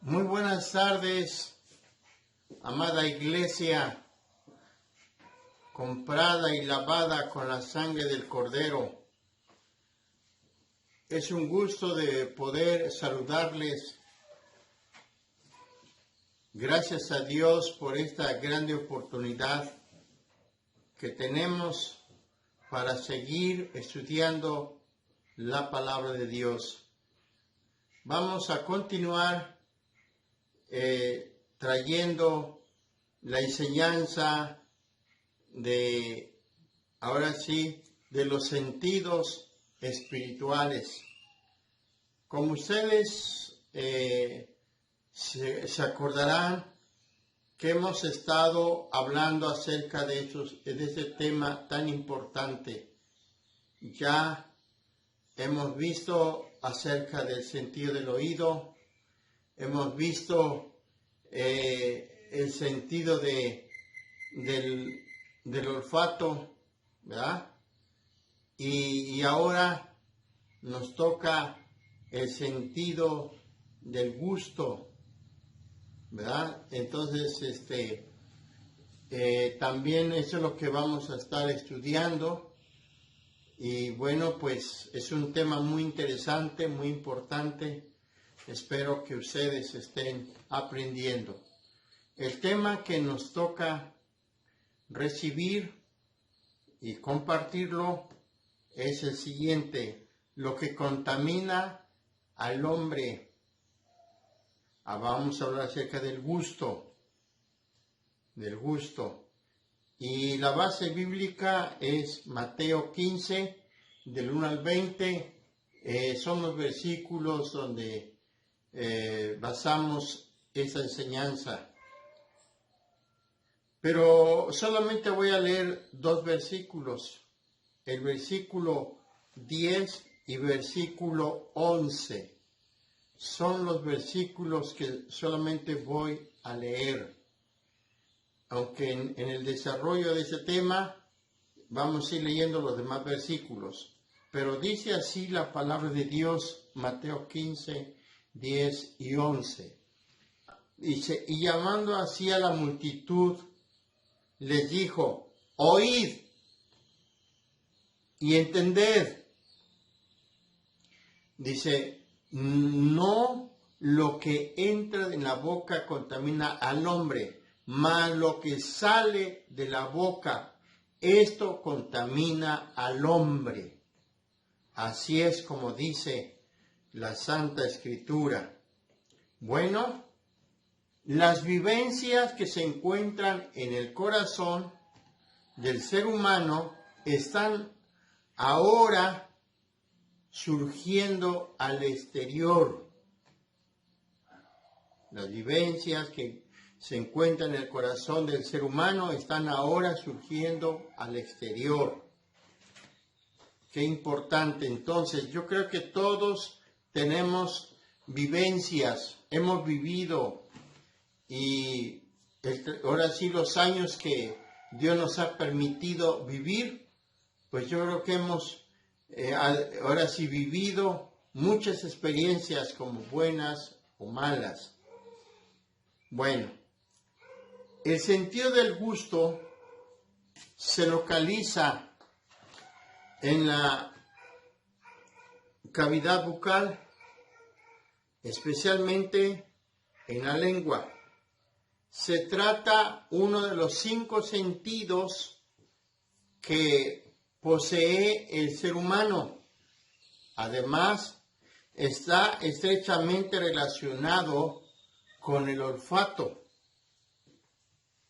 Muy buenas tardes, amada iglesia, comprada y lavada con la sangre del Cordero. Es un gusto de poder saludarles. Gracias a Dios por esta grande oportunidad que tenemos para seguir estudiando la palabra de Dios. Vamos a continuar trayendo la enseñanza de, ahora sí, de los sentidos espirituales. Como ustedes se acordarán que hemos estado hablando acerca de ese tema tan importante. Ya hemos visto acerca del sentido del oído, hemos visto el sentido del olfato, ¿verdad? Y ahora nos toca el sentido del gusto, ¿verdad? Entonces, también eso es lo que vamos a estar estudiando. Y bueno, pues es un tema muy interesante, muy importante. Espero que ustedes estén aprendiendo. El tema que nos toca recibir y compartirlo es el siguiente: lo que contamina al hombre. Vamos a hablar acerca del gusto. Y la base bíblica es Mateo 15, del 1 al 20. Son los versículos donde basamos esa enseñanza. Pero solamente voy a leer dos versículos. El versículo 10 y versículo 11. Son los versículos que solamente voy a leer. Aunque en el desarrollo de ese tema vamos a ir leyendo los demás versículos. Pero dice así la palabra de Dios, Mateo 15, 10 y 11. Dice: y llamando así a la multitud, les dijo: oíd y entended. Dice: no lo que entra en la boca contamina al hombre, mas lo que sale de la boca, esto contamina al hombre. Así es como dice la Santa Escritura. Bueno, las vivencias que se encuentran en el corazón del ser humano están ahora surgiendo al exterior. Las vivencias que se encuentran en el corazón del ser humano están ahora surgiendo al exterior. Qué importante. Entonces, yo creo que todos tenemos vivencias, hemos vivido, y ahora sí los años que Dios nos ha permitido vivir, pues yo creo que hemos ahora sí vivido muchas experiencias, como buenas o malas. Bueno, el sentido del gusto se localiza en la cavidad bucal, especialmente en la lengua. Se trata uno de los 5 sentidos que posee el ser humano. Además, está estrechamente relacionado con el olfato.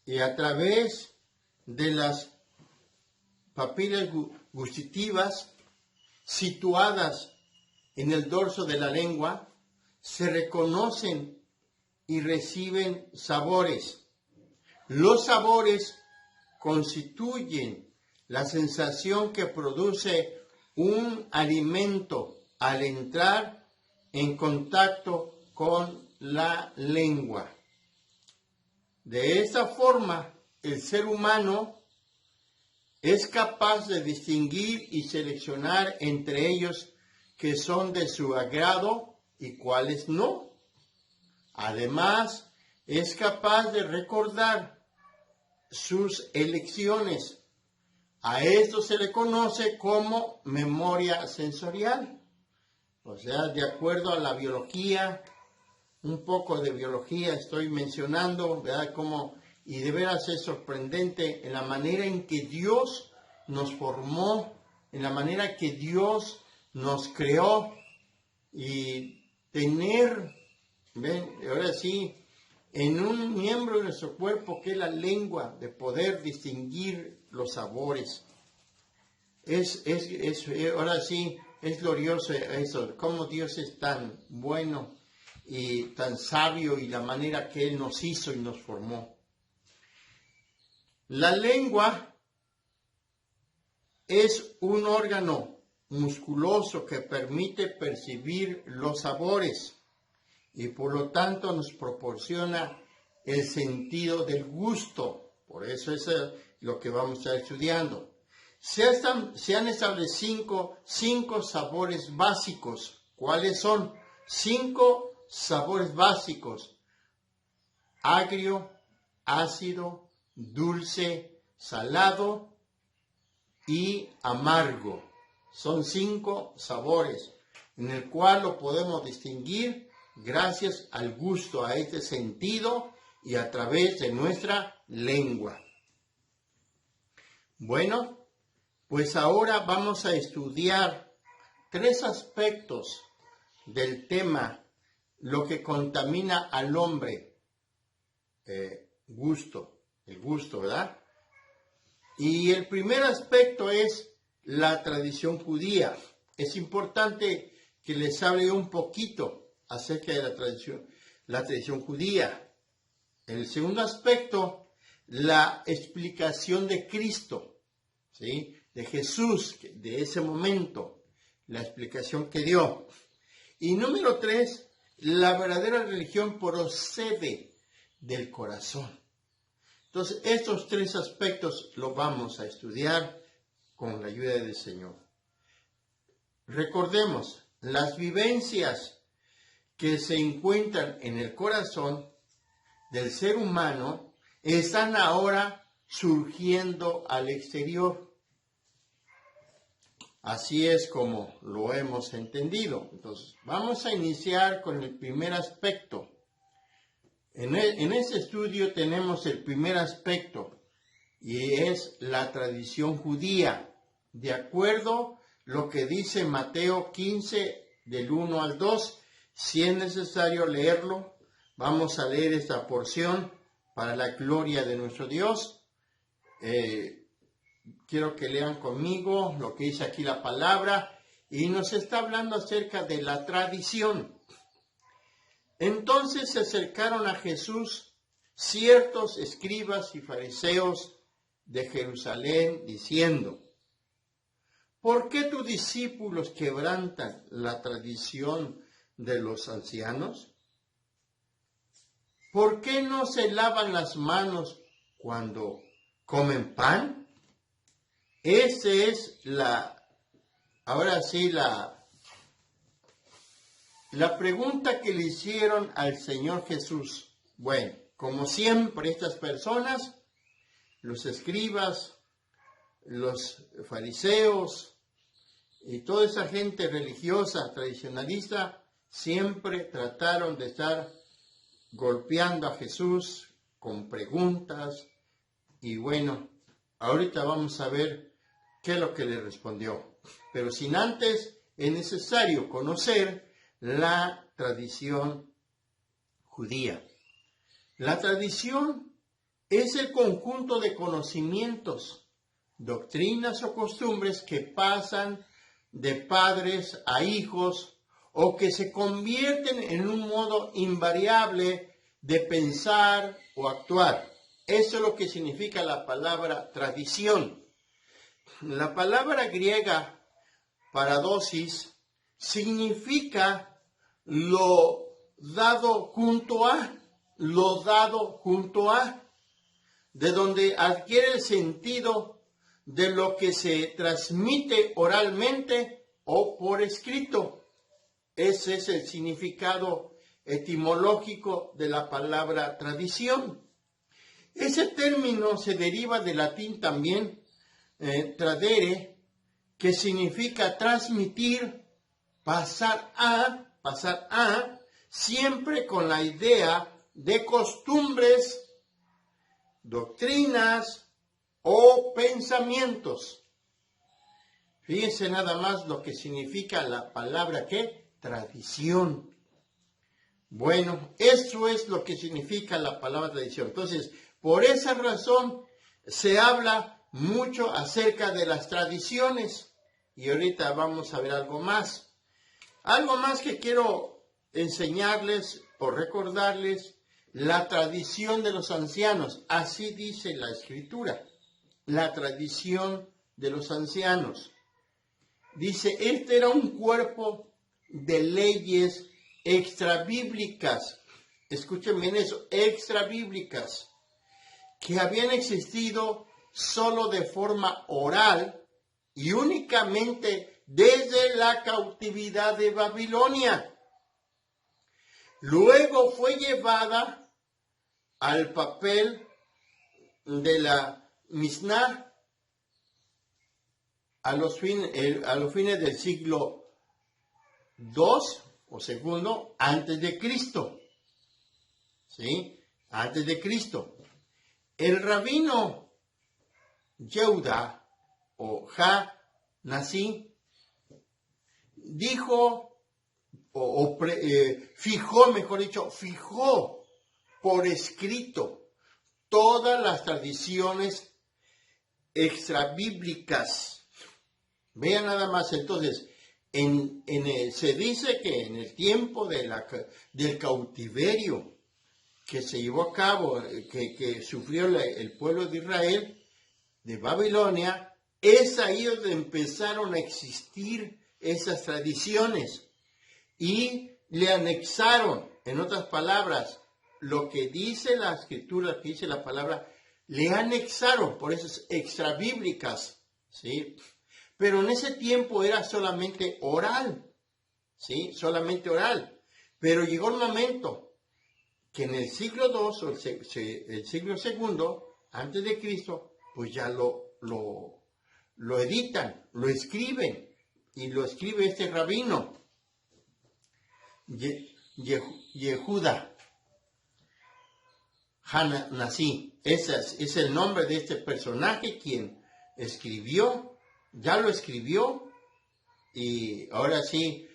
Y a través de las papilas gustativas situadas en el dorso de la lengua, se reconocen y reciben sabores. Los sabores constituyen la sensación que produce un alimento al entrar en contacto con la lengua. De esta forma, el ser humano es capaz de distinguir y seleccionar entre ellos que son de su agrado y cuáles no. Además, es capaz de recordar sus elecciones. A esto se le conoce como memoria sensorial. O sea, de acuerdo a la biología, un poco de biología estoy mencionando, ¿verdad? Y de veras es sorprendente en la manera en que Dios nos formó, en la manera que Dios nos creó, y tener, ven, ahora sí, en un miembro de nuestro cuerpo que es la lengua, de poder distinguir los sabores. Ahora sí, es glorioso eso, cómo Dios es tan bueno y tan sabio, y la manera que Él nos hizo y nos formó. La lengua es un órgano musculoso que permite percibir los sabores y por lo tanto nos proporciona el sentido del gusto. Por eso es lo que vamos a estar estudiando. Se han establecido cinco sabores básicos. ¿Cuáles son? 5 sabores básicos: agrio, ácido, dulce, salado y amargo. Son 5 sabores en el cual lo podemos distinguir gracias al gusto, a este sentido y a través de nuestra lengua. Bueno, pues ahora vamos a estudiar 3 aspectos del tema, lo que contamina al hombre. El gusto, ¿verdad? Y el primer aspecto es la tradición judía. Es importante que les hable un poquito acerca de la tradición judía. El segundo aspecto, la explicación de Cristo, ¿sí? De Jesús, de ese momento, la explicación que dio. Y número 3, la verdadera religión procede del corazón. Entonces, estos 3 aspectos los vamos a estudiar con la ayuda del Señor. Recordemos, las vivencias que se encuentran en el corazón del ser humano están ahora surgiendo al exterior. Así es como lo hemos entendido. Entonces, vamos a iniciar con el primer aspecto. En este estudio tenemos el primer aspecto, y es la tradición judía, de acuerdo a lo que dice Mateo 15, del 1 al 2. Si es necesario leerlo, vamos a leer esta porción para la gloria de nuestro Dios. Quiero que lean conmigo lo que dice aquí la palabra, y nos está hablando acerca de la tradición. Entonces se acercaron a Jesús ciertos escribas y fariseos de Jerusalén, diciendo: ¿por qué tus discípulos quebrantan la tradición de los ancianos? ¿Por qué no se lavan las manos cuando comen pan? Ahora sí, la pregunta que le hicieron al Señor Jesús. Bueno, como siempre, estas personas, los escribas, los fariseos y toda esa gente religiosa, tradicionalista, siempre trataron de estar golpeando a Jesús con preguntas. Y bueno, ahorita vamos a ver qué es lo que le respondió. Pero sin antes, es necesario conocer la tradición judía. La tradición es el conjunto de conocimientos, doctrinas o costumbres que pasan de padres a hijos o que se convierten en un modo invariable de pensar o actuar. Eso es lo que significa la palabra tradición. La palabra griega paradosis significa lo dado junto a, de donde adquiere el sentido de lo que se transmite oralmente o por escrito. Ese es el significado etimológico de la palabra tradición. Ese término se deriva del latín también, tradere, que significa transmitir, pasar a, siempre con la idea de costumbres, doctrinas o pensamientos. Fíjense nada más lo que significa la palabra ¿qué? Tradición. Bueno, eso es lo que significa la palabra tradición. Entonces, por esa razón se habla mucho acerca de las tradiciones. Y ahorita vamos a ver algo más. Algo más que quiero enseñarles o recordarles, la tradición de los ancianos. Así dice la Escritura, la tradición de los ancianos. Dice, este era un cuerpo de leyes extrabíblicas. Escuchen bien eso, extrabíblicas, que habían existido solo de forma oral y únicamente desde la cautividad de Babilonia. Luego fue llevada al papel de la Mishnah a los fines del siglo II o segundo antes de Cristo. ¿Sí? Antes de Cristo. El rabino Yehuda o Ha-Nasi dijo, fijó por escrito todas las tradiciones extrabíblicas. Vean nada más, entonces, se dice que en el tiempo del cautiverio que se llevó a cabo, que sufrió el pueblo de Israel, de Babilonia, es ahí donde empezaron a existir esas tradiciones y le anexaron, en otras palabras, lo que dice la Escritura, que dice la palabra, le anexaron, por eso es extrabíblicas, ¿sí? Pero en ese tiempo era solamente oral, ¿sí? Solamente oral. Pero llegó el momento que en el siglo II o el siglo II, antes de Cristo, pues ya lo editan, lo escriben, y lo escribe este rabino, Yehuda Ha-Nasi. Ese es el nombre de este personaje, quien ya lo escribió, y ahora sí,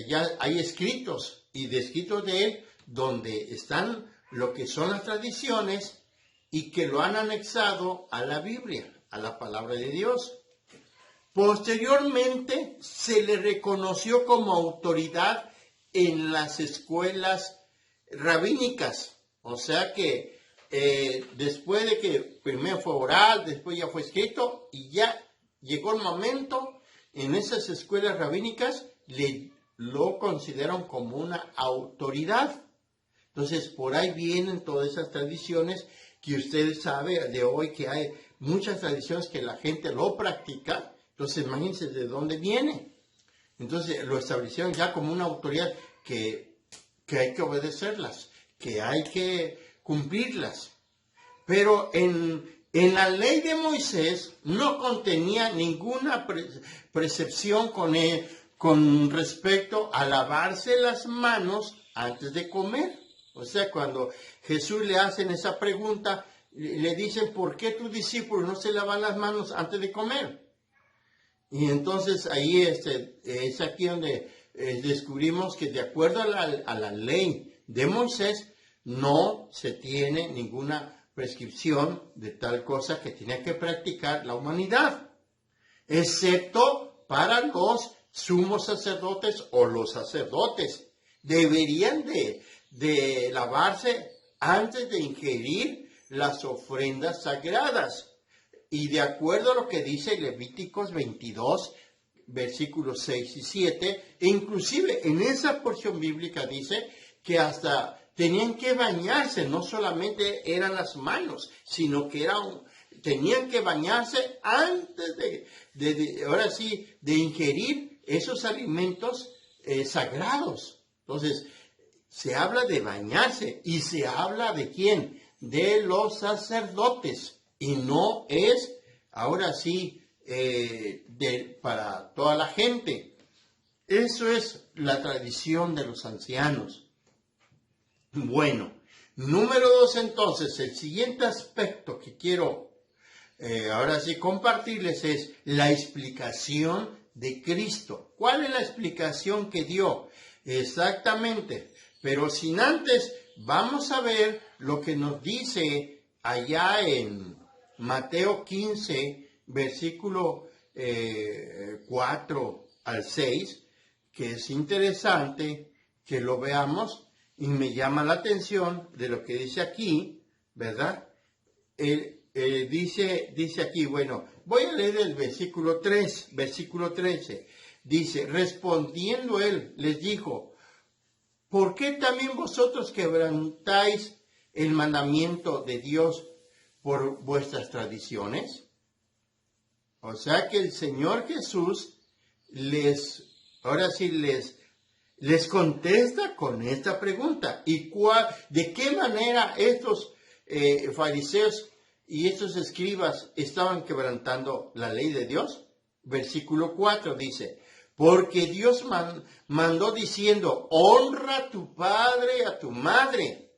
ya hay escritos y descritos de él, donde están lo que son las tradiciones y que lo han anexado a la Biblia, a la palabra de Dios. Posteriormente se le reconoció como autoridad en las escuelas rabínicas, o sea que después de que primero fue oral, después ya fue escrito, y ya llegó el momento en esas escuelas rabínicas lo consideran como una autoridad. Entonces, por ahí vienen todas esas tradiciones que ustedes saben de hoy, que hay muchas tradiciones que la gente lo practica. Entonces, imagínense de dónde viene. Entonces, lo establecieron ya como una autoridad que hay que obedecerlas, que hay que cumplirlas. Pero en la ley de Moisés no contenía ninguna precepción con respecto a lavarse las manos antes de comer. O sea, cuando Jesús le hacen esa pregunta, le dicen, ¿por qué tus discípulos no se lavan las manos antes de comer? Y entonces ahí es aquí donde descubrimos que de acuerdo a la ley de Moisés no se tiene ninguna prescripción de tal cosa que tenía que practicar la humanidad, excepto para los sumos sacerdotes o los sacerdotes. Deberían de lavarse antes de ingerir las ofrendas sagradas. Y de acuerdo a lo que dice Levíticos 22, versículos 6 y 7, e inclusive en esa porción bíblica dice que hasta tenían que bañarse, no solamente eran las manos, sino que tenían que bañarse antes de ingerir esos alimentos sagrados. Entonces, Se habla de bañarse y se habla de quién, de los sacerdotes, y no es, ahora sí, para toda la gente. Eso es la tradición de los ancianos. Bueno, número 2 entonces, el siguiente aspecto que quiero ahora sí compartirles es la explicación de Cristo. ¿Cuál es la explicación que dio? Exactamente, pero sin antes vamos a ver lo que nos dice allá en Mateo 15, versículo 4 al 6, que es interesante que lo veamos. Y me llama la atención de lo que dice aquí, ¿verdad? Dice aquí, bueno, voy a leer el versículo 3, versículo 13. Dice, respondiendo él, les dijo, ¿por qué también vosotros quebrantáis el mandamiento de Dios por vuestras tradiciones? O sea que el Señor Jesús ahora sí les contesta con esta pregunta. ¿Y de qué manera estos fariseos y estos escribas estaban quebrantando la ley de Dios? Versículo 4 dice, porque Dios mandó diciendo, honra a tu padre y a tu madre,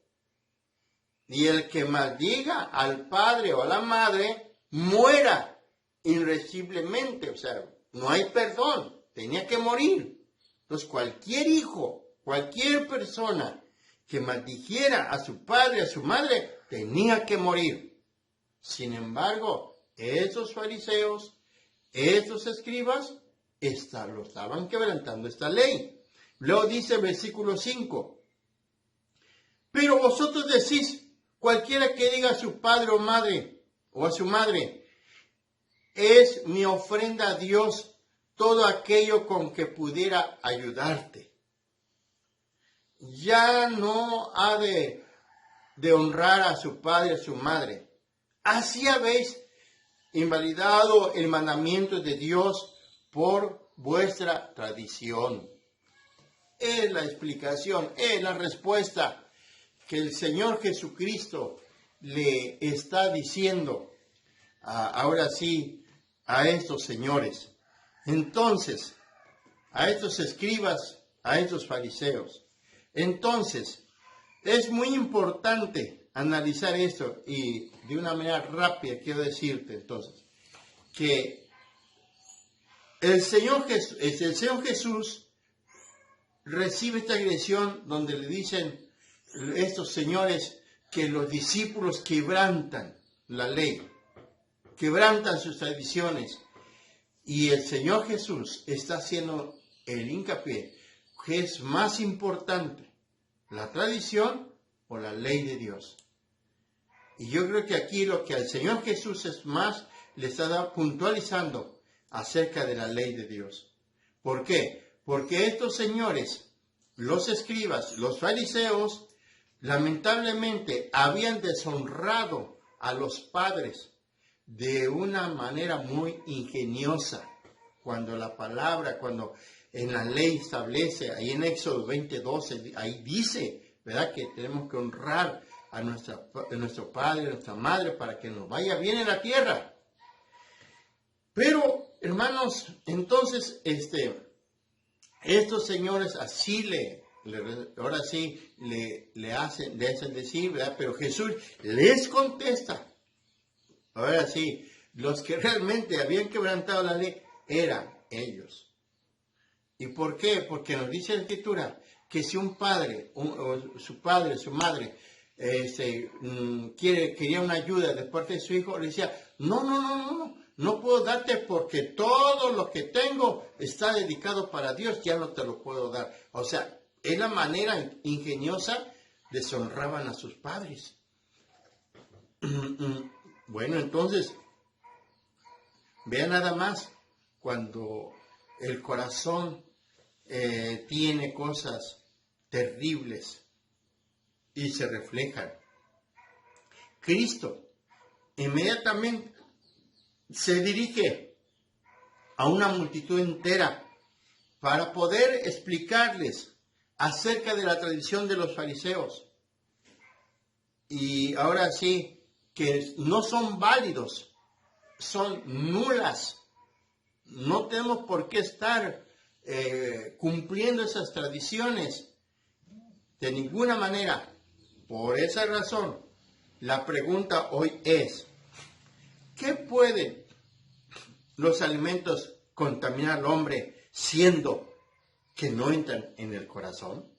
y el que maldiga al padre o a la madre, muera irremisiblemente. O sea, no hay perdón, tenía que morir. Entonces, cualquier hijo, cualquier persona que maldijera a su padre, a su madre, tenía que morir. Sin embargo, esos fariseos, esos escribas, lo estaban quebrantando esta ley. Luego dice el versículo 5, pero vosotros decís, cualquiera que diga a su padre o madre, o a su madre, es mi ofrenda a Dios, todo aquello con que pudiera ayudarte. Ya no ha de honrar a su padre, a su madre. Así habéis invalidado el mandamiento de Dios por vuestra tradición. Es la explicación, es la respuesta que el Señor Jesucristo le está diciendo ahora sí a estos señores. Entonces, a estos escribas, a estos fariseos. Entonces, es muy importante analizar esto y de una manera rápida quiero decirte entonces que el Señor Jesús recibe esta agresión donde le dicen estos señores que los discípulos quebrantan la ley, quebrantan sus tradiciones. Y el Señor Jesús está haciendo el hincapié que es más importante, la tradición o la ley de Dios. Y yo creo que aquí lo que al Señor Jesús es más, le está puntualizando acerca de la ley de Dios. ¿Por qué? Porque estos señores, los escribas, los fariseos, lamentablemente habían deshonrado a los padres de una manera muy ingeniosa, cuando en la ley establece, ahí en Éxodo 20:12, ahí dice, ¿verdad?, que tenemos que honrar a nuestro padre, a nuestra madre, para que nos vaya bien en la tierra. Pero, hermanos, entonces, estos señores así ahora sí le hacen decir, ¿verdad? Pero Jesús les contesta. Ahora sí, los que realmente habían quebrantado la ley eran ellos. ¿Y por qué? Porque nos dice la Escritura que si un padre, su padre, su madre, quería una ayuda de parte de su hijo, le decía, no puedo darte porque todo lo que tengo está dedicado para Dios, ya no te lo puedo dar. O sea, es la manera ingeniosa, deshonraban a sus padres. Bueno, entonces, vean nada más, cuando el corazón tiene cosas terribles y se reflejan. Cristo inmediatamente se dirige a una multitud entera para poder explicarles acerca de la tradición de los fariseos. Y ahora sí, que no son válidos, son nulas. No tenemos por qué estar cumpliendo esas tradiciones de ninguna manera. Por esa razón, la pregunta hoy es, ¿qué pueden los alimentos contaminar al hombre siendo que no entran en el corazón?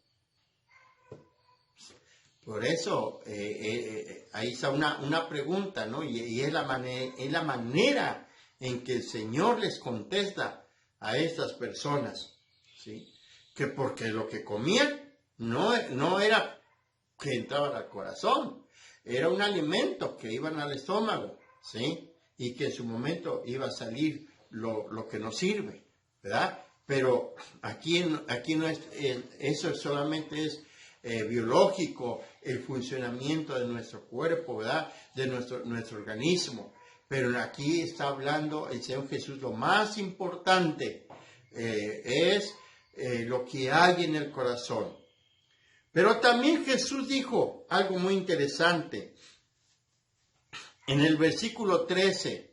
Por eso, ahí está una pregunta, ¿no? Y es la manera en que el Señor les contesta a estas personas, ¿sí? Que porque lo que comían no era que entraban al corazón, era un alimento que iban al estómago, ¿sí? Y que en su momento iba a salir lo que nos sirve, ¿verdad? Pero aquí no es, eso solamente es biológico, el funcionamiento de nuestro cuerpo, ¿verdad? De nuestro organismo. Pero aquí está hablando el Señor Jesús, lo más importante es lo que hay en el corazón. Pero también Jesús dijo algo muy interesante. En el versículo 13,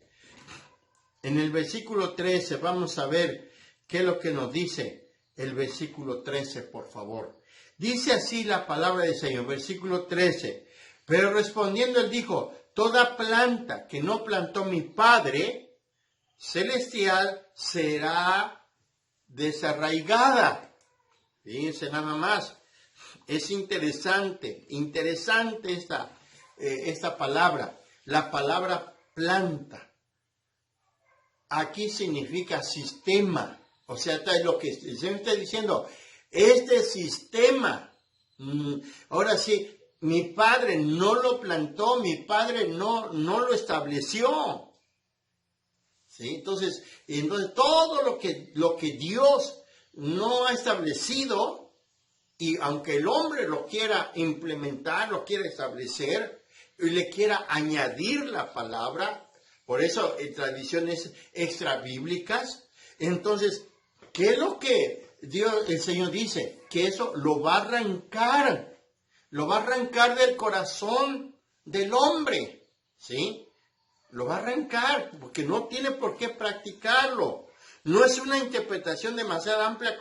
vamos a ver qué es lo que nos dice el versículo 13, por favor. Dice así la palabra del Señor, versículo 13. Pero respondiendo él dijo, toda planta que no plantó mi Padre celestial será desarraigada. Fíjense nada más. Es interesante esta palabra. La palabra planta. Aquí significa sistema. O sea, es lo que el Señor está diciendo. Este sistema, ahora sí, mi Padre no lo plantó, mi Padre no lo estableció. ¿Sí? Entonces todo lo que Dios no ha establecido, y aunque el hombre lo quiera implementar, lo quiera establecer, y le quiera añadir la palabra, por eso en tradiciones extrabíblicas, entonces, ¿qué es lo que el Señor dice? Que eso lo va a arrancar del corazón del hombre, ¿sí? Lo va a arrancar, porque no tiene por qué practicarlo. No es una interpretación demasiado amplia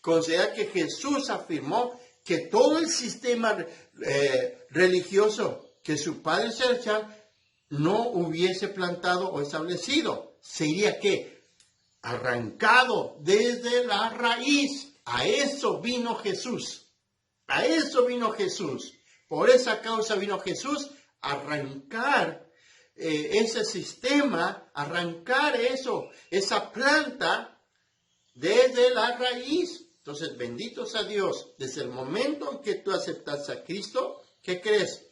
considerar que Jesús afirmó que todo el sistema religioso que su Padre Celestial no hubiese plantado o establecido. Sería que arrancado desde la raíz. A eso vino Jesús. A eso vino Jesús. Por esa causa vino Jesús a arrancar ese sistema, arrancar esa planta desde la raíz. Entonces, bendito sea Dios. Desde el momento en que tú aceptaste a Cristo, ¿qué crees?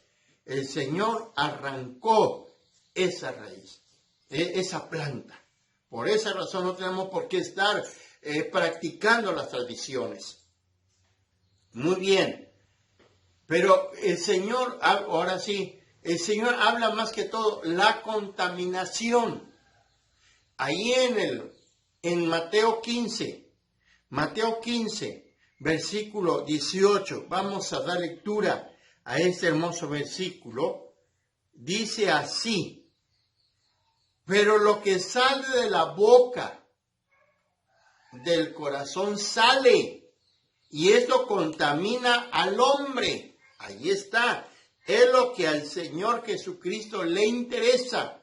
El Señor arrancó esa raíz, esa planta. Por esa razón no tenemos por qué estar practicando las tradiciones. Muy bien. Pero el Señor, ahora sí, el Señor habla más que todo la contaminación. Ahí en Mateo 15, versículo 18, vamos a dar lectura a este hermoso versículo. Dice así, pero lo que sale de la boca, del corazón sale, y esto contamina al hombre. Ahí está. Es lo que al Señor Jesucristo le interesa.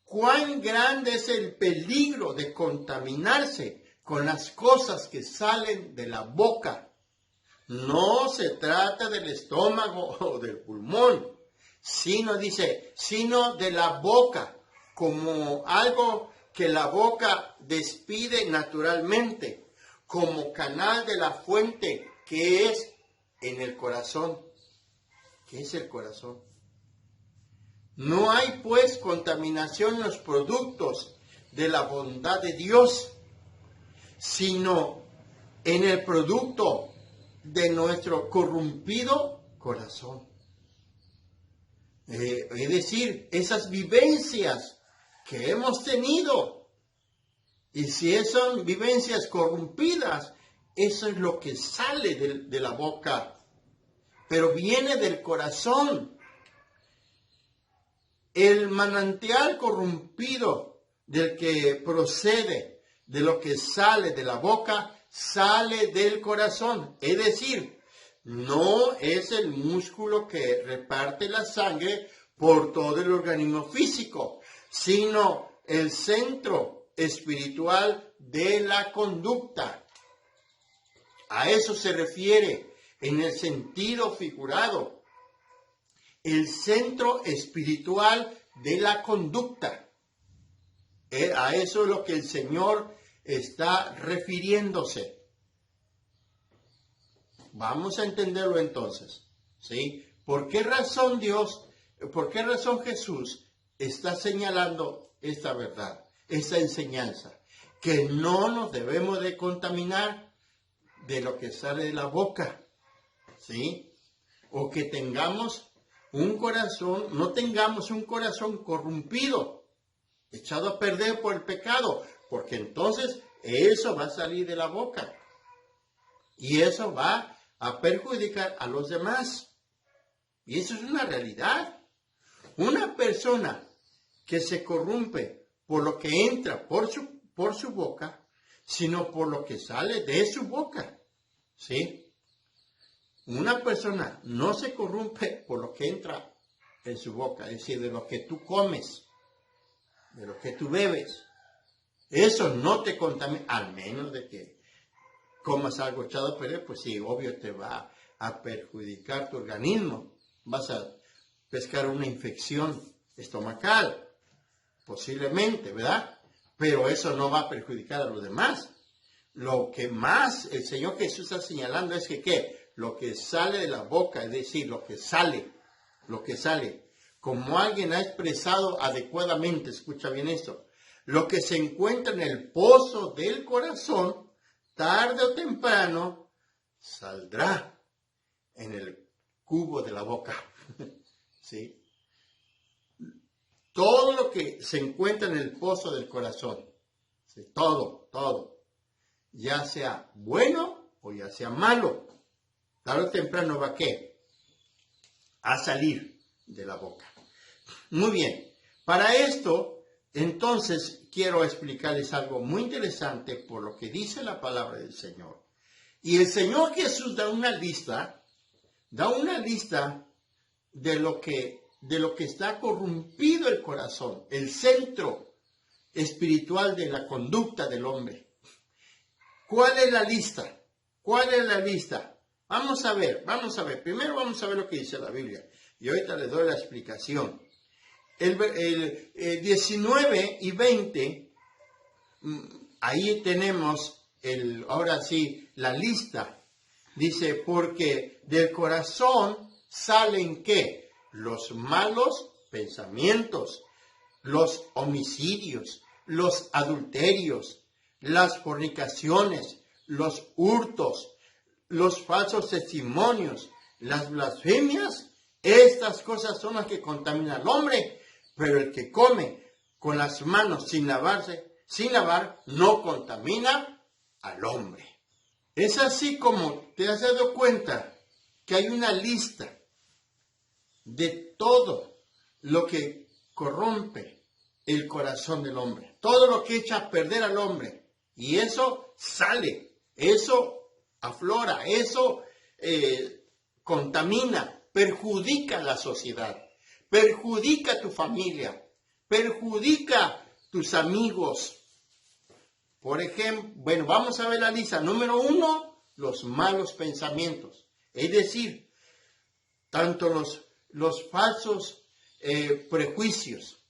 Cuán grande es el peligro de contaminarse con las cosas que salen de la boca. No se trata del estómago o del pulmón, sino de la boca, como algo que la boca despide naturalmente, como canal de la fuente que es en el corazón. ¿Qué es el corazón? No hay pues contaminación en los productos de la bondad de Dios, sino en el producto de nuestro corrompido corazón. Es decir, esas vivencias que hemos tenido, y si son vivencias corrompidas, eso es lo que sale de la boca, pero viene del corazón. El manantial corrompido del que procede, de lo que sale de la boca, sale del corazón. Es decir, no es el músculo que reparte la sangre por todo el organismo físico, sino el centro espiritual de la conducta. A eso se refiere en el sentido figurado. El centro espiritual de la conducta. A eso es lo que el Señor está refiriéndose. Vamos a entenderlo entonces, ¿sí? ¿Por qué razón Jesús está señalando esta verdad, esta enseñanza? Que no nos debemos de contaminar de lo que sale de la boca, ¿sí? O que tengamos no tengamos un corazón corrompido, echado a perder por el pecado, porque entonces eso va a salir de la boca y eso va a perjudicar a los demás. Y eso es una realidad. Una persona que se corrompe por lo que entra por su boca, sino por lo que sale de su boca, ¿sí? Una persona no se corrompe por lo que entra en su boca, es decir, de lo que tú comes, de lo que tú bebes. Eso no te contamina, al menos de que comas algo echado a perder, pues sí, obvio te va a perjudicar tu organismo. Vas a pescar una infección estomacal, posiblemente, ¿verdad? Pero eso no va a perjudicar a los demás. Lo que más el Señor Jesús está señalando es que, ¿qué? Lo que sale de la boca, es decir, lo que sale, como alguien ha expresado adecuadamente, escucha bien esto, lo que se encuentra en el pozo del corazón, tarde o temprano, saldrá en el cubo de la boca, ¿sí? Todo lo que se encuentra en el pozo del corazón, ¿sí? Todo, ya sea bueno o ya sea malo, tarde o temprano va a salir de la boca. Muy bien, para esto, entonces, quiero explicarles algo muy interesante por lo que dice la palabra del Señor. Y el Señor Jesús da una lista de lo que está corrompido el corazón, el centro espiritual de la conducta del hombre. ¿Cuál es la lista? Vamos a ver. Primero vamos a ver lo que dice la Biblia. Y ahorita les doy la explicación. El 19 y 20, ahí tenemos ahora sí la lista. Dice, porque del corazón salen ¿qué? Los malos pensamientos, los homicidios, los adulterios, las fornicaciones, los hurtos, los falsos testimonios, las blasfemias. Estas cosas son las que contaminan al hombre, pero el que come con las manos sin lavar, no contamina al hombre. Es así como te has dado cuenta que hay una lista de todo lo que corrompe el corazón del hombre, todo lo que echa a perder al hombre, y eso sale, eso aflora, eso contamina, perjudica a la sociedad, perjudica a tu familia, perjudica a tus amigos. Por ejemplo, bueno, vamos a ver la lista. Número 1, los malos pensamientos. Es decir, tanto los falsos prejuicios,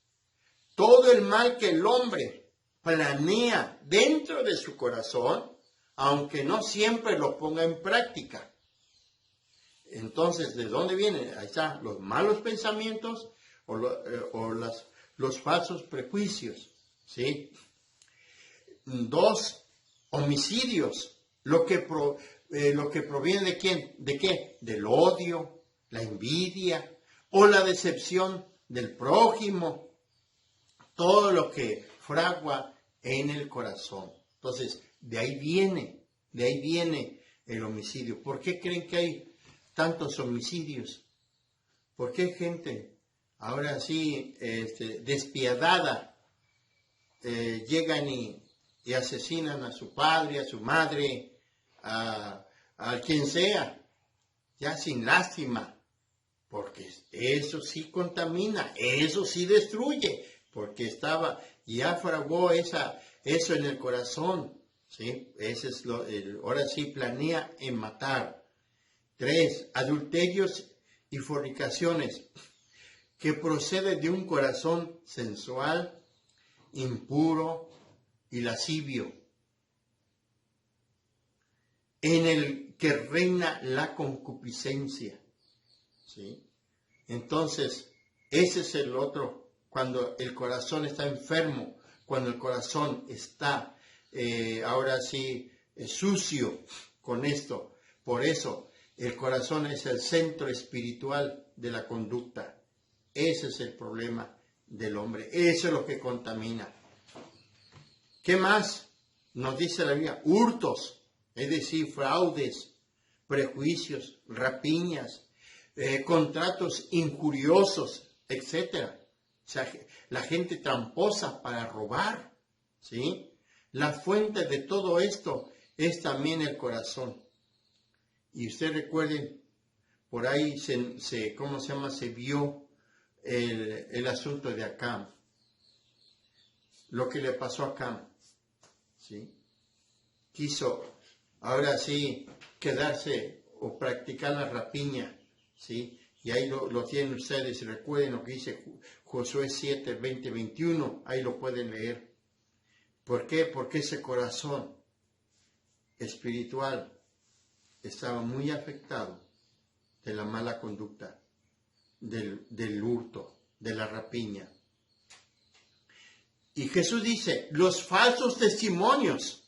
todo el mal que el hombre planea dentro de su corazón, aunque no siempre lo ponga en práctica. Entonces, ¿de dónde vienen? Ahí están los malos pensamientos o los falsos prejuicios, ¿sí? 2, homicidios, lo que proviene de ¿quién? ¿De qué? Del odio, la envidia o la decepción del prójimo, todo lo que fragua en el corazón. Entonces, de ahí viene De ahí viene el homicidio. ¿Por qué creen que hay tantos homicidios? ¿Por qué gente ahora sí despiadada llegan y asesinan a su padre, a su madre, a quien sea, ya sin lástima? Porque eso sí contamina, eso sí destruye, porque ya fraguó eso en el corazón, ¿sí? Ese es ahora sí planea en matar. 3, adulterios y fornicaciones, que procede de un corazón sensual, impuro y lascivio, en el que reina la concupiscencia. ¿Sí? Entonces, ese es el otro, cuando el corazón está enfermo, cuando el corazón está ahora sí sucio con esto. Por eso, el corazón es el centro espiritual de la conducta. Ese es el problema del hombre, eso es lo que contamina. ¿Qué más nos dice la Biblia? Hurtos, es decir, fraudes, prejuicios, rapiñas, contratos injuriosos, etc. O sea, la gente tramposa para robar, ¿sí? La fuente de todo esto es también el corazón. Y ustedes recuerden, por ahí se vio el asunto de Acán, lo que le pasó a Acán, ¿sí? Quiso, ahora sí, quedarse o practicar la rapiña, ¿sí? Y ahí lo tienen ustedes, recuerden lo que dice Josué 7, 20, 21, ahí lo pueden leer. ¿Por qué? Porque ese corazón espiritual estaba muy afectado de la mala conducta, del hurto, de la rapiña. Y Jesús dice, los falsos testimonios,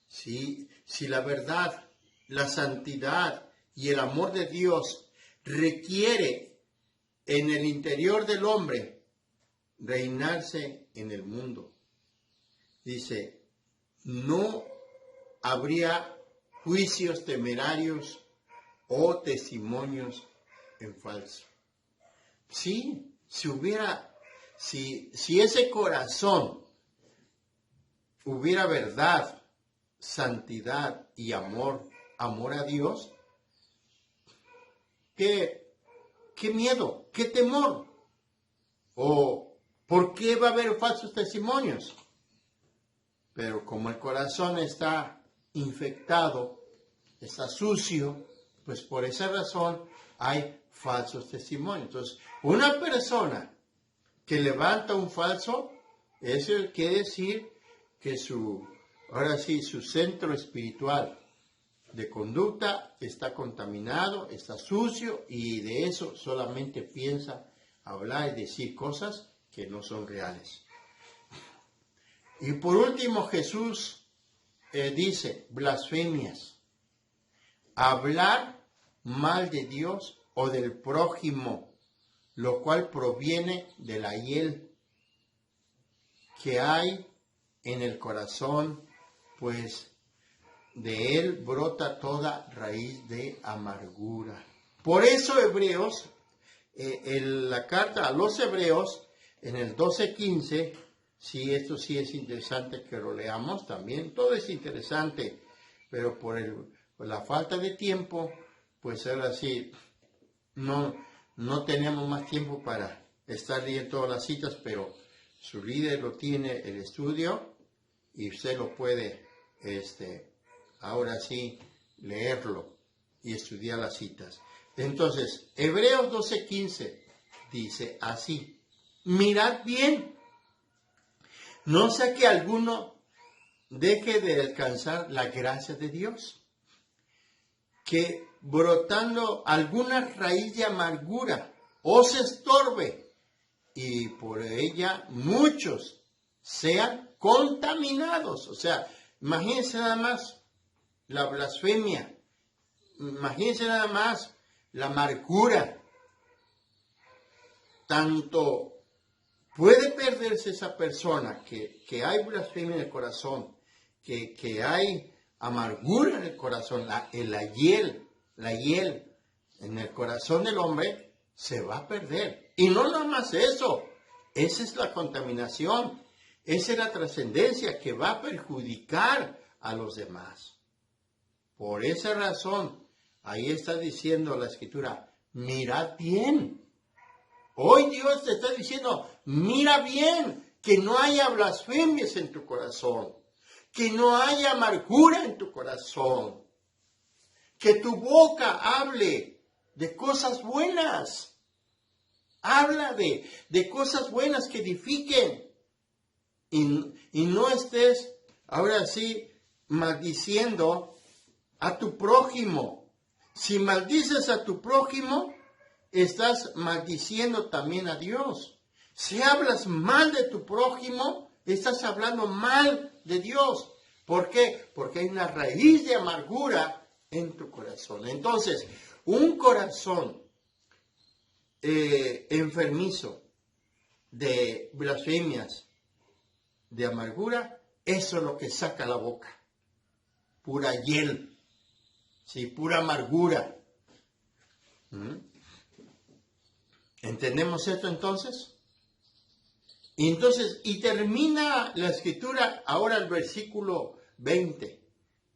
si la verdad, la santidad y el amor de Dios requiere en el interior del hombre reinarse en el mundo, dice, no habría juicios temerarios o testimonios en falso. Sí, si ese corazón hubiera verdad, santidad y amor a Dios, ¿qué miedo? ¿Qué temor? ¿O por qué va a haber falsos testimonios? Pero como el corazón está infectado, está sucio, pues por esa razón hay falsos testimonios. Entonces, una persona que levanta un falso, eso quiere decir que su centro espiritual de conducta está contaminado, está sucio, y de eso solamente piensa hablar y decir cosas que no son reales. Y por último, Jesús dice, blasfemias, hablar mal de Dios o del prójimo, lo cual proviene de la hiel que hay en el corazón, pues de él brota toda raíz de amargura. Por eso Hebreos, en la carta a los Hebreos, en el 12:15, sí, esto sí es interesante que lo leamos también, todo es interesante, pero por la falta de tiempo, pues ahora sí, no tenemos más tiempo para estar leyendo todas las citas, pero su líder lo tiene el estudio y usted lo puede, ahora sí, leerlo y estudiar las citas. Entonces, Hebreos 12:15 dice así, mirad bien, no sea que alguno deje de alcanzar la gracia de Dios, que brotando alguna raíz de amargura os estorbe, y por ella muchos sean contaminados. O sea, imagínense nada más la blasfemia, imagínense nada más la amargura. Tanto puede perderse esa persona que hay blasfemia en el corazón, que hay amargura en el corazón, la hiel en el corazón del hombre, se va a perder. Y no nada más eso, esa es la contaminación, esa es la trascendencia que va a perjudicar a los demás. Por esa razón, ahí está diciendo la Escritura, mirad bien. Hoy Dios te está diciendo, mira bien, que no haya blasfemias en tu corazón, que no haya amargura en tu corazón, que tu boca hable de cosas buenas. Habla de cosas buenas que edifiquen. Y no estés, ahora sí, maldiciendo a tu prójimo. Si maldices a tu prójimo, estás maldiciendo también a Dios. Si hablas mal de tu prójimo, estás hablando mal de Dios. ¿Por qué? Porque hay una raíz de amargura en tu corazón. Entonces, un corazón enfermizo de blasfemias, de amargura, eso es lo que saca la boca. Pura hiel, ¿sí? Pura amargura. ¿Entendemos esto entonces? Y termina la Escritura ahora el versículo 20.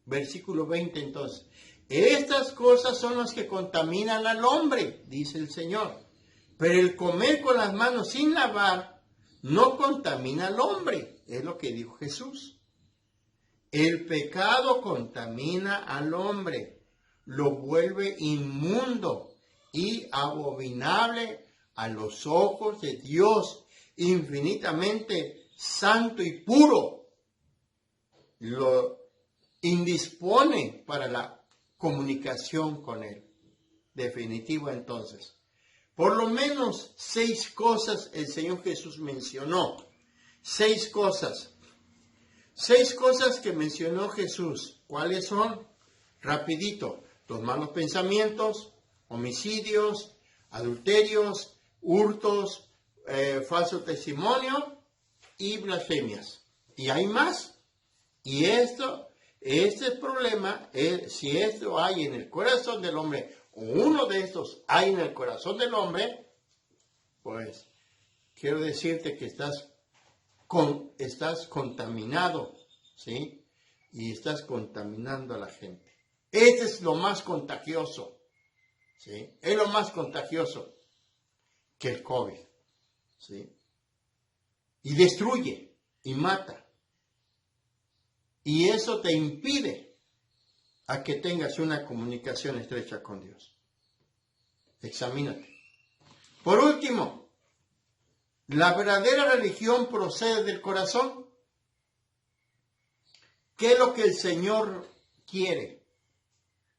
Versículo 20 entonces. Estas cosas son las que contaminan al hombre, dice el Señor. Pero el comer con las manos sin lavar no contamina al hombre, es lo que dijo Jesús. El pecado contamina al hombre, lo vuelve inmundo y abominable a los ojos de Dios, infinitamente santo y puro. Lo indispone para la comunicación con Él. Definitivo entonces. Por lo menos 6 cosas el Señor Jesús mencionó. 6 cosas. 6 cosas que mencionó Jesús. ¿Cuáles son? Rapidito. Los malos pensamientos, homicidios, adulterios, hurtos, falso testimonio y blasfemias. ¿Y hay más? Y este problema, si esto hay en el corazón del hombre, o uno de estos hay en el corazón del hombre, pues quiero decirte que estás contaminado, ¿sí? Y estás contaminando a la gente. Este es lo más contagioso, ¿sí? Es lo más contagioso que el COVID, ¿sí? Y destruye y mata. Y eso te impide a que tengas una comunicación estrecha con Dios. Examínate. Por último, ¿la verdadera religión procede del corazón? ¿Qué es lo que el Señor quiere?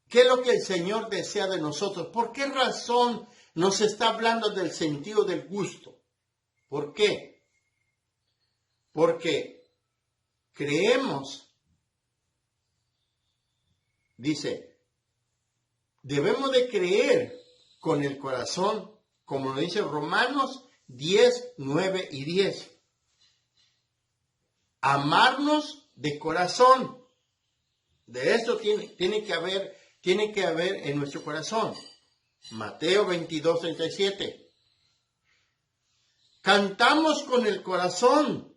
¿Qué es lo que el Señor desea de nosotros? ¿Por qué razón nos está hablando del sentido del gusto? ¿Por qué? Porque creemos. Dice, debemos de creer con el corazón, como lo dice Romanos 10, 9 y 10. Amarnos de corazón. De esto tiene que haber en nuestro corazón. Mateo 22, 37. Cantamos con el corazón.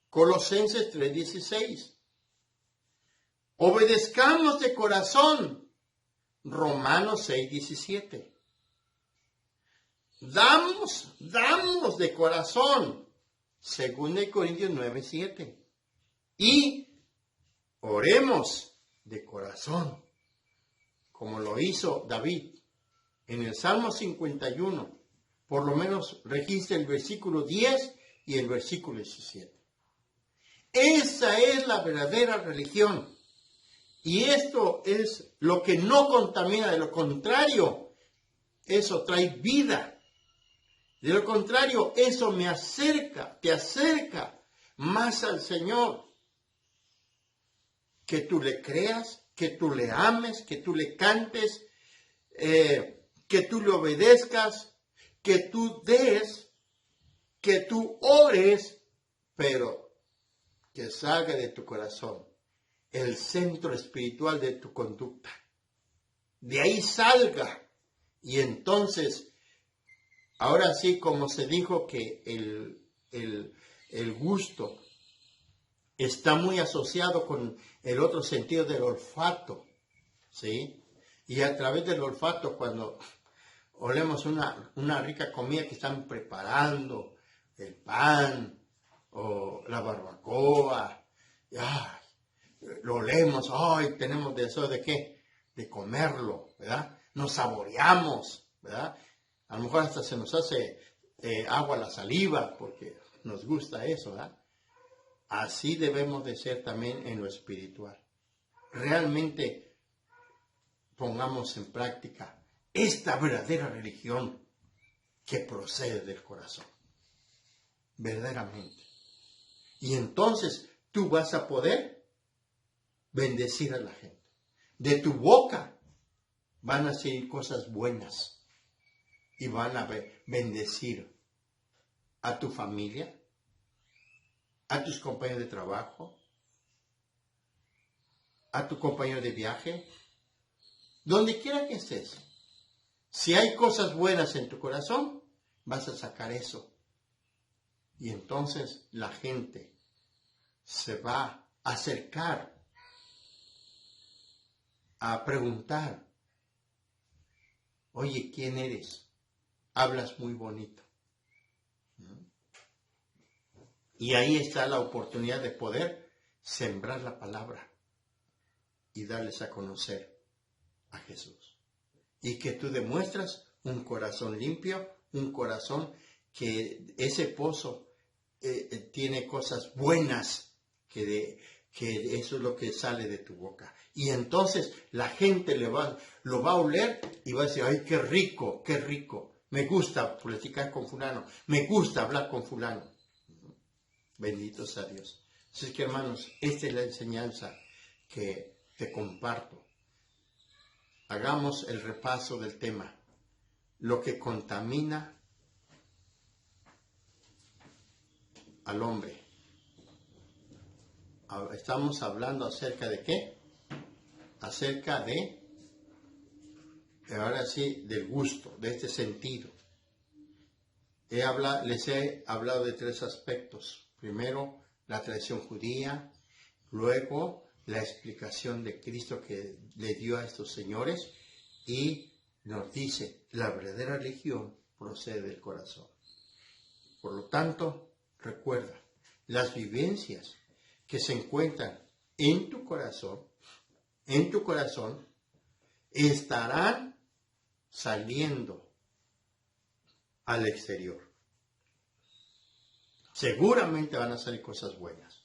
Colosenses 3, 16. Obedezcamos de corazón. Romanos 6, 17. Damos de corazón. 2 Corintios 9, 7. Y oremos de corazón, como lo hizo David en el Salmo 51. Por lo menos registra el versículo 10 y el versículo 17. Esa es la verdadera religión. Y esto es lo que no contamina, de lo contrario, eso trae vida. De lo contrario, eso te acerca más al Señor. Que tú le creas, que tú le ames, que tú le cantes, que tú le obedezcas, que tú des, que tú ores, pero que salga de tu corazón. el centro espiritual de tu conducta. De ahí salga. Y entonces, ahora sí, como se dijo que el gusto está muy asociado con el otro sentido del olfato, ¿sí? Y a través del olfato, cuando olemos una rica comida que están preparando, el pan o la barbacoa, ¡ay! Lo olemos, ¡ay! Tenemos deseo de ¿qué? De comerlo, ¿verdad? Nos saboreamos, ¿verdad? A lo mejor hasta se nos hace agua la saliva porque nos gusta eso, ¿verdad? Así debemos de ser también en lo espiritual. Realmente pongamos en práctica esta verdadera religión que procede del corazón. Verdaderamente. Y entonces tú vas a poder bendecir a la gente. De tu boca van a salir cosas buenas y van a bendecir a tu familia, a tus compañeros de trabajo, a tu compañero de viaje, donde quiera que estés. Si hay cosas buenas en tu corazón, vas a sacar eso. Y entonces la gente se va a acercar a preguntar, oye, ¿quién eres? Hablas muy bonito. Y ahí está la oportunidad de poder sembrar la palabra y darles a conocer a Jesús. Y que tú demuestras un corazón limpio, un corazón que ese pozo tiene cosas buenas, que eso es lo que sale de tu boca. Y entonces la gente lo va a oler y va a decir, ay, qué rico, me gusta platicar con fulano, me gusta hablar con fulano. Bendito sea Dios. Así que, hermanos, esta es la enseñanza que te comparto. Hagamos el repaso del tema. Lo que contamina al hombre. Estamos hablando acerca de ¿qué? Acerca de, ahora sí, del gusto, de este sentido. Les he hablado de 3 aspectos. Primero, la tradición judía, luego la explicación de Cristo que le dio a estos señores y nos dice, la verdadera religión procede del corazón. Por lo tanto, recuerda, las vivencias que se encuentran en tu corazón, estarán saliendo al exterior. Seguramente van a salir cosas buenas.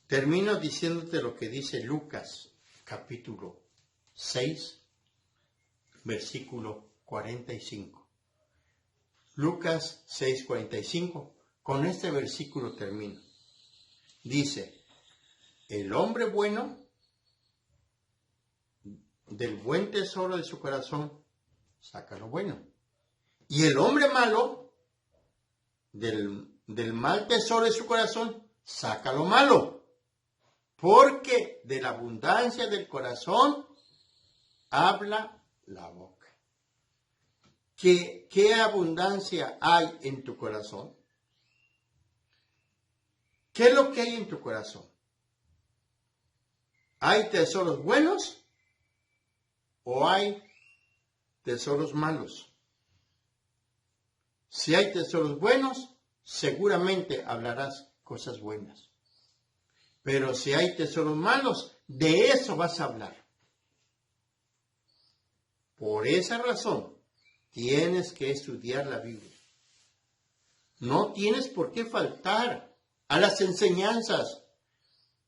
Termino diciéndote lo que dice Lucas, capítulo 6, versículo 45. Lucas 6, 45. Con este versículo termino. Dice, el hombre bueno, del buen tesoro de su corazón, saca lo bueno. Y el hombre malo, del mal tesoro de su corazón, saca lo malo. Porque de la abundancia del corazón habla la boca. ¿Qué abundancia hay en tu corazón? ¿Qué es lo que hay en tu corazón? ¿Hay tesoros buenos o hay tesoros malos? Si hay tesoros buenos, seguramente hablarás cosas buenas. Pero si hay tesoros malos, de eso vas a hablar. Por esa razón, tienes que estudiar la Biblia. No tienes por qué faltar a las enseñanzas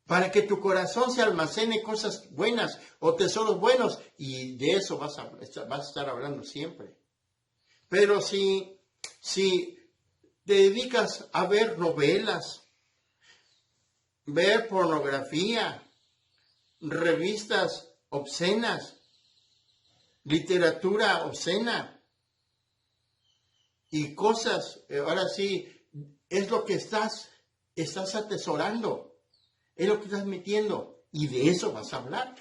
para que tu corazón se almacene cosas buenas o tesoros buenos, y de eso vas a estar hablando siempre. Pero si te dedicas a ver novelas, ver pornografía, revistas obscenas, literatura obscena y cosas, ahora sí, es lo que estás atesorando, es lo que estás metiendo. y de eso vas a hablar.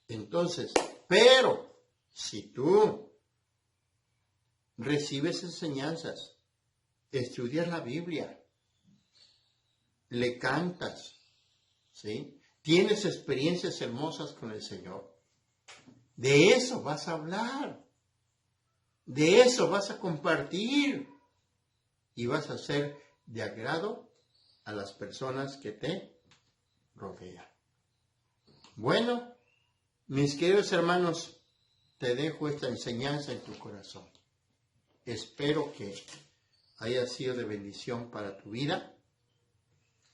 Entonces, pero si tú recibes enseñanzas, estudias la Biblia, le cantas, ¿sí? Tienes experiencias hermosas con el Señor, de eso vas a hablar, de eso vas a compartir y vas a ser de agrado a las personas que te rodean. Bueno, mis queridos hermanos, te dejo esta enseñanza en tu corazón. Espero que haya sido de bendición para tu vida.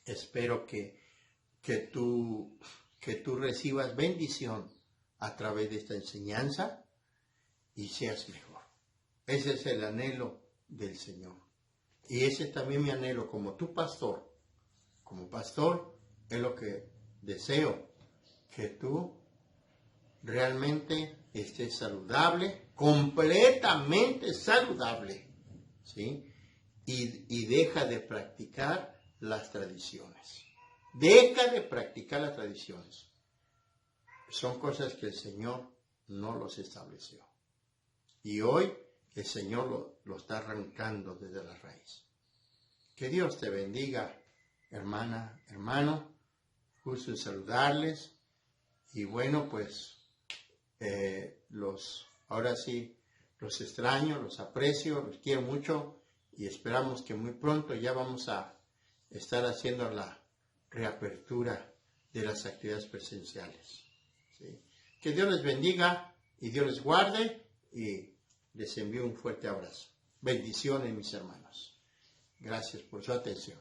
Espero que tú recibas bendición a través de esta enseñanza y seas mejor. Ese es el anhelo del Señor. Y ese es también mi anhelo como tu pastor. Como pastor es lo que deseo, que tú realmente estés saludable, completamente saludable, ¿sí? Y deja de practicar las tradiciones. Deja de practicar las tradiciones. Son cosas que el Señor no los estableció. Y hoy el Señor lo está arrancando desde la raíz. Que Dios te bendiga, hermana, hermano. Gusto en saludarles. Y bueno, pues ahora sí los extraño, los aprecio, los quiero mucho y esperamos que muy pronto ya vamos a estar haciendo la reapertura de las actividades presenciales. ¿Sí? Que Dios les bendiga y Dios les guarde y les envío un fuerte abrazo. Bendiciones, mis hermanos. Gracias por su atención.